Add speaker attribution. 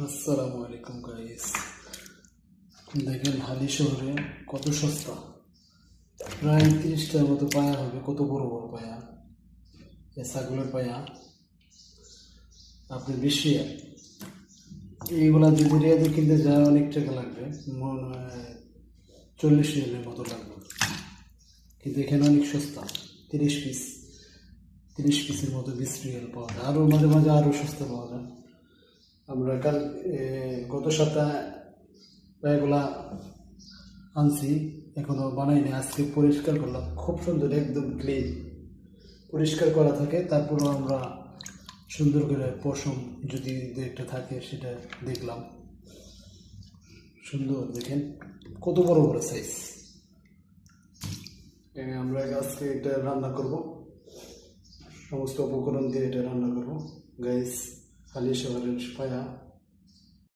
Speaker 1: আসসালামু আলাইকুম গাইস। দেখেন হালি শহরে কত সস্তা, প্রায় 30টার মতো পায়া হবে। কত বড় বড় পায়া, এ ছাগলের পায়া। আপনি বেশি এইগুলা যদি রেয়াদে কিনতে যায় অনেক টাকা লাগবে, মনে হয় 40 রিয়ালের মতো লাগবে। কিন্তু এখানে অনেক সস্তা, 30 পিস, 30 পিসের মতো 20 রিয়াল পাওয়া যায়। আরও মাঝে মাঝে আরও সস্তা পাওয়া যায়। আমরা গত সপ্তাহে পায়াগুলা আনছি, এখনো বানাইনি। আজকে পরিষ্কার করলাম, খুব সুন্দর, একদম ক্লিন পরিষ্কার করা থাকে। তারপরও আমরা সুন্দর করে পশম যদি দু একটা থাকে সেটা দেখলাম। সুন্দর, দেখেন কত বড় বড় সাইজ। আমরা আজকে এটা রান্না করব, সমস্ত উপকরণ দিয়ে এটা রান্না করব গাইস। হালি শহরের পায়া